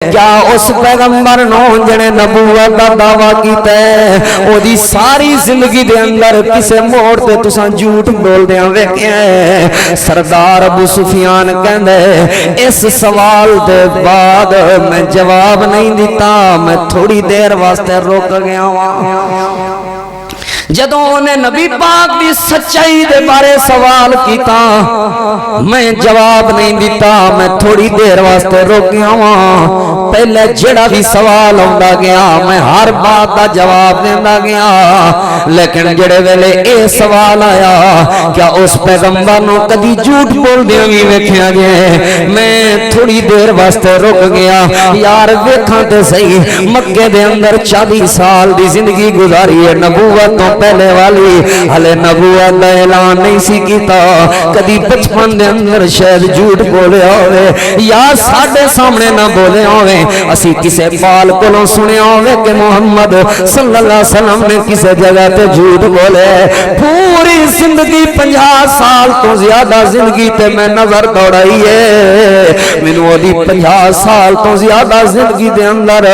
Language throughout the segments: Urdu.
کیا اس پیغمبر نو جنے نبوت دا دعویٰ کیتا ہے او دی ساری زندگی دے اندر کسے موڑ تے تساں جھوٹ بول دیاں ویکھیا ہے؟ سردار ابو سفیان کہندے اس سوال دے بعد میں جواب نہیں دیتا، میں تھوڑی دیر واسطے رک گیا ہوں۔ جدوں انہیں نبی پاک دی سچائی دے بارے سوال کیتا میں جواب نہیں دیتا، میں تھوڑی دیر واسطے رک گیا ہوں۔ پہلے جڑا بھی سوال ہوندا گیا میں ہر بات دا جواب دیندا گیا، لیکن جڑے ویلے اے سوال آیا کیا اس پیغمبر نو کدی جھوٹ بول دیاں وی ویکھیا گیا، میں تھوڑی دیر واسطے رک گیا۔ یار ویکھاں تے صحیح مکے دے اندر 40 سال دی زندگی گزاری ہے، نبوت تو پہلے والی، ہلے نبوت دا اعلان نہیں سی کیتا، کدی بچپن دے اندر شاید جھوٹ بولے ہوئے یا ساڈے سامنے نہ بولے ہوئے، اسی کسے پال کولوں سنے ہوئے کہ محمد صلی اللہ علیہ وسلم نے کسے جگہ تے جھوٹ بولے۔ پوری زندگی 50 سال تو زیادہ زندگی تے میں نظر دوڑائی ہے، مینوں دی 50 سال تو زیادہ زندگی دے اندر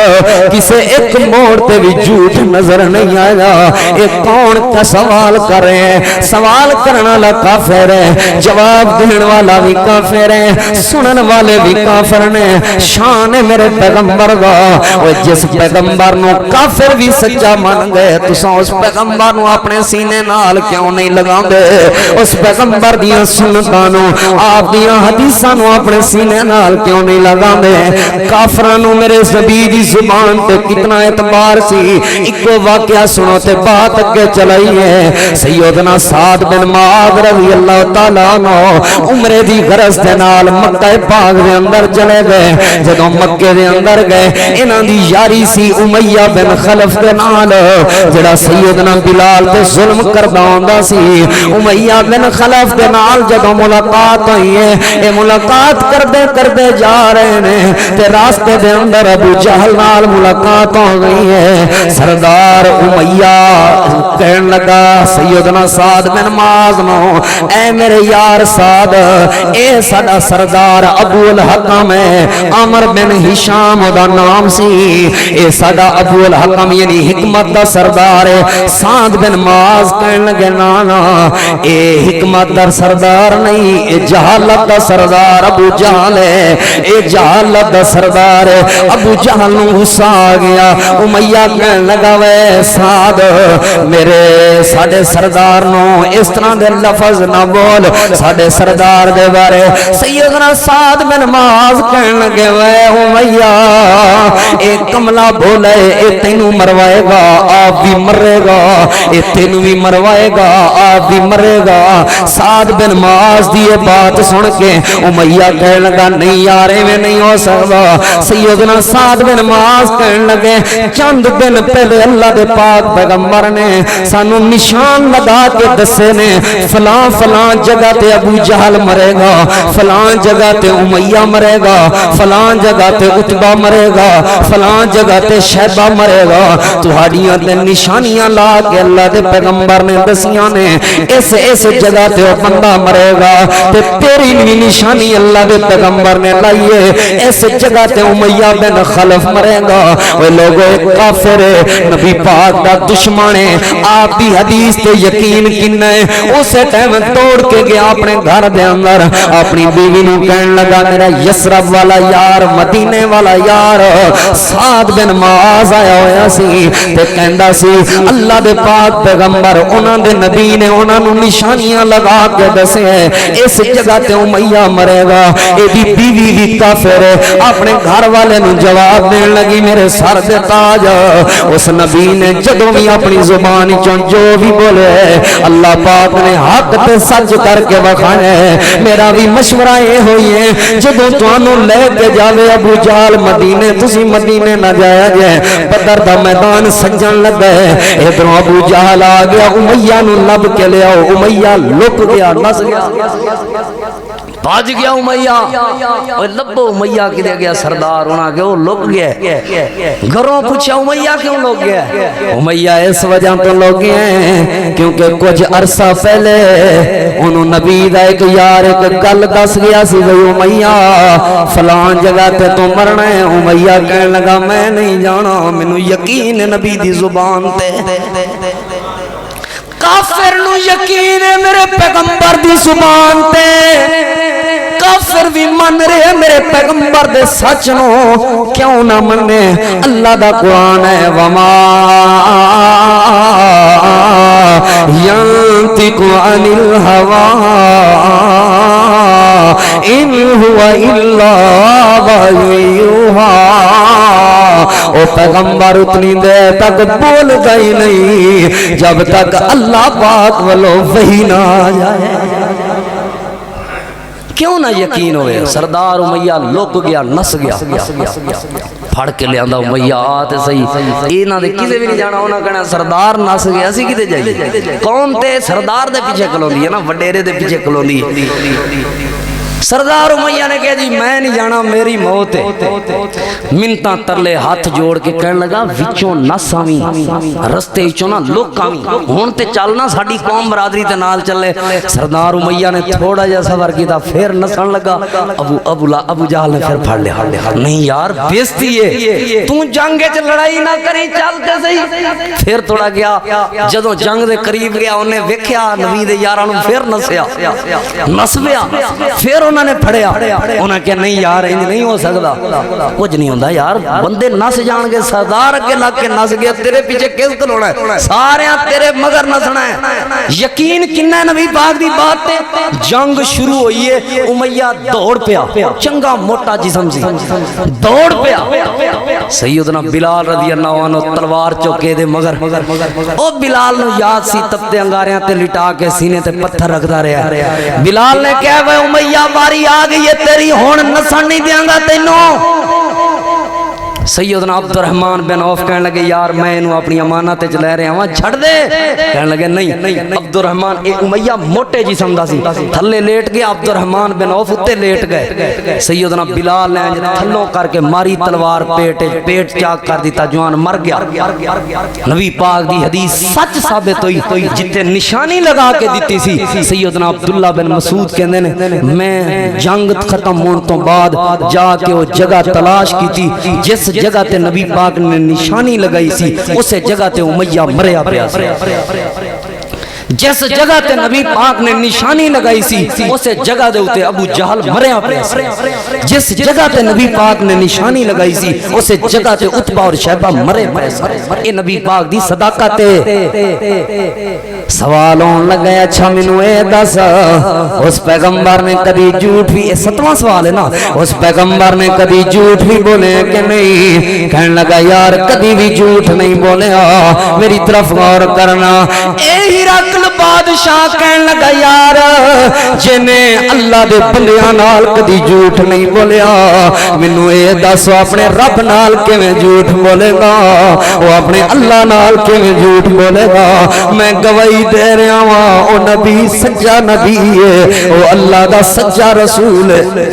کسے ایک موڑ تے بھی جھوٹ نظر نہیں آیا۔ ایک کون کا سوال کر رہے ہیں؟ سوال کرنا والا کافر ہے، جواب دین والا بھی کافر ہے، سنن والے بھی کافر نے۔ شان ہے میرے پیغمبر دا، وہ جس پیغمبر نو کافر بھی سچا مان گئے تساں اس پیغمبر نو اپنے سینے نال کیوں نہیں لگاندے؟ اس پیغمبر دیاں سنتاں نو آپ دیاں حدیثاں نو اپنے سینے نال کیوں نہیں لگاندے؟ کافراں نو میرے نبی دی زبان تے کتنا اعتبار سی۔ ایک واقعہ سنو تے بات اگے چلائی ہے۔ سیدنا سعد بن معاذ رضی اللہ تعالیٰ عنہ عمرے دی غرض دے نال مکہ پاک دے اندر چلے گئے۔ جدوں مکے دے اندر گئے انہاں دی یاری سی امیہ بن خلف دے نال، جڑا سیدنا بلال تے ظلم کردا ہوندا سی۔ امیہ بن خلف دے نال جدوں ملاقات ہوئی ہے، اے ملاقات کردے کردے جا رہے نے تے راستے دے اندر ابو جہل نال ملاقات ہو گئی ہے۔ سردار امیہ کہن لگا سیدنا سعد بن معاذ نو، اے میرے یار سعد، اے ساڈا سردار ابو الحکم ہے، عمر بن ہشام دا نام سی، اے ساڈا ابو الحکم یعنی حکمت دا سردار ہے۔ سعد بن معاذ کہن لگے نا اے حکمت دا سردار نہیں، اے جہالت دا سردار ابو جہل ہے، اے جہالت دا سردار ہے۔ ابو جہل نو غصہ آ گیا، امیہ کہن لگا وے سعد میرے ساڈے سردار نو اس طرح دے لفظ نہ بول، ساڈے سردار دے بارے۔ سیدنا سعد بن معاذ کہن لگے وے امیہ اے کملا بولے، اے تینوں مروائے گا آپ بھی مرے گا، اے تینوں بھی مروائے گا آپ بھی مرے گا۔ سعد بن معاذ دی یہ بات سن کے امیہ کہن لگا نہیں یار ایویں نہیں ہو سکدا۔ سیدنا سعد بن معاذ کہن لگے چند دن پہلے اللہ دے پاک پیغمبر نے سانو نشان لگا کے دسے نے، فلاں فلاں جگہ تے ابو جہل مرے گا، فلاں جگہ تے امیہ مرے گا، فلاں جگہ تے عتبہ مرے گا، فلاں جگہ تے شیبہ مرے گا۔ تہاڈیاں تے نشانیاں لا کے اللہ دے پیغمبر نے دسیاں نے اس جگہ تے او بندہ مرے گا، تے تیری بھی نشانی اللہ دے پیغمبر نے لائی ہے، اس جگہ تے امیہ بن خلف مرے گا۔ وہ لوگوں کافر نبی پاک دا دشمن ہے، آپ دی حدیث تے یقین کنا ہے۔ اسے ٹائم توڑ کے گیا اپنے گھر دے اندر، اپنی بیوی نو کہن لگا میرا یسرب والا یار، مدینے والا یار سعد بن معاذ آیا ہویا سی تے کہندا سی اللہ دے پاک پیغمبر انہاں دے نبی نے انہاں نو نشانیاں لگا کے دسے ہیں اس جگہ تے امیہ مرے گا۔ اے دی بیوی بھی کافر ہے، اپنے گھر والے نو جواب دین لگی میرے سر دے تاج۔ اس نبی نے جدوں بھی اپنی زبان چوں جو بھی بولے اللہ پاک نے حق تے سچ کر کے بخایا ہے۔ میرا بھی مشورہ یہ ہوئی ہے جدوں تانوں لے کے جاوے ابو جہل مدینے، تسی مدینے نہ جایا جائے، بدر دا میدان سجن لگا ہے، ادھروں ابو جہل آ گیا، امیہ نو لب کے لے آؤ، امیہ لک گیا نس گیا۔ بھاج گیا امیہ اوے لبو امیہ کدے گیا سردار ہونا کہ وہ لک گیا گھروں پوچھا امیہ کیوں لک گیا امیہ اس وجہ تو لک گیا کیونکہ کچھ عرصہ پہلے انہوں نبی دا ایک یار ایک گل دس گیا سی بھئی امیہ فلان جگہ تے تو مرنا ہے امیہ کہنے لگا میں نہیں جانا مینوں یقین نبی دی زبان تے کافر نو یقین ہے میرے پیغمبر دی زبان تے کافر بھی من رہے میرے پیغمبر دے سچ نو کیوں نہ منے اللہ دا قرآن ہے وما ينطق عن الهوى ان هو الا وحی یوحی او پیغمبر اتنی دیر تک بول گئی نہیں جب تک اللہ پاک والو وحی نہ آ جائے کیوں نہ یقین ہوئے سردار امیہ لک گیا نس گیا پھڑ کے لے آندہ امیہ آتے صحیح اینا دے کسے بھی نہیں جانا ہونا کہنا سردار نس گیا سی کتے جائیے کون تے سردار دے پیچھے کلوں دی ہے نا وڈیرے دے پیچھے کلوں دی سردار امیہ نے کہا جی میں نہیں جانا میری موت ہے منتاں ترلے ہاتھ جوڑ کے کہنے لگا وچوں نس آویں رستے وچوں نہ لوک آویں ہن تے چلنا ساڈی قوم برادری تے نال چلے سردار امیہ نے تھوڑا جا صبر کیتا پھر نسن لگا ابو جہل نے پھر پھڑ لیا نہیں یار بےزتی ہے تو جنگ وچ لڑائی نہ کریں چلتے صحیح پھر تھوڑا گیا جدوں جنگ دے قریب گیا انہیں ویکھیا نبی دے یاراں نوں پھر نسیا نس پیا پھر انہوں نے پھڑیا انہوں نے کہا نہیں یار انج نہیں ہو سکتا کچھ نہیں ہوندہ یار بندے نس جان گے سردار اگے لگ کے نس گیا تیرے پیچھے کس کلونا ہے سارے تیرے مگر نسنا ہے یقین کنہ نبی پاک دی بات تے جنگ شروع ہوئی ہے امیہ دوڑ پیا چنگا موٹا جسم سی دوڑ پیا سیدنا بلال رضی اللہ عنہ تلوار چوکے دے مگر او بلال نو یاد سی تپتے انگاریاں تے لٹا کے سینے تے پتھر رکھتا رہا بلال نے کہا وہ امیہ باری آ گئی ہے تیری ہون نسن نہیں دیاں گا تینوں سیدنا عبد الرحمن بن عوف کہنے لگے یار میں انہوں اپنی امانت چ لے رہے ہوں چھڑ دے کہنے لگے نہیں عبد الرحمن ایک امیہ موٹے جسم دا سی تھلے لیٹ گیا عبد الرحمن بن عوف اتے لیٹ گئے سیدنا بلال نے تھلوں کر کے ماری تلوار پیٹ چاک کر دیتا جوان مر گیا نبی پاک دی حدیث سچ ثابت ہوئی جتے نشانی لگا کے دیتی سی سیدنا عبداللہ بن مسعود کہندے نے میں جنگ ختم ہون تو بعد جا کے وہ جگہ تلاش کی تھی جس جگہ تے نبی پاک نے نشانی لگائی سی اسے جگہ تے امیہ مریا پیا جس جگہ تے نبی پاک نے نشانی لگائی سی اسے جگہ دے ہوتے ابو جہل مریا پیا جس جگہ تے نبی پاک نے نشانی لگائی سی اسے جگہ تے عتبہ اور شیبہ مرے پیا اے نبی پاک دی صداقت سوال ہون لگا اچھا مینوں اے دس اس پیغمبر نے کبھی جھوٹ بھی 7واں سوال ہے نا اس پیغمبر نے کبھی جھوٹ بھی بولے کہ نہیں کہنے لگا یار کبھی بھی جھوٹ نہیں بولے میری طرف غور کرنا اے ہرقل بادشاہ کہنے لگا یار جنہیں اللہ دے بندیاں نال کبھی جھوٹ نہیں بولیا مینوں اے دس اپنے رب نال کیویں جھوٹ بولے گا وہ اپنے اللہ نال کیویں جھوٹ بولے گا میں گواہی دے رہا ہوں او نبی سچا نبی ہے او اللہ دا سچا رسول ہے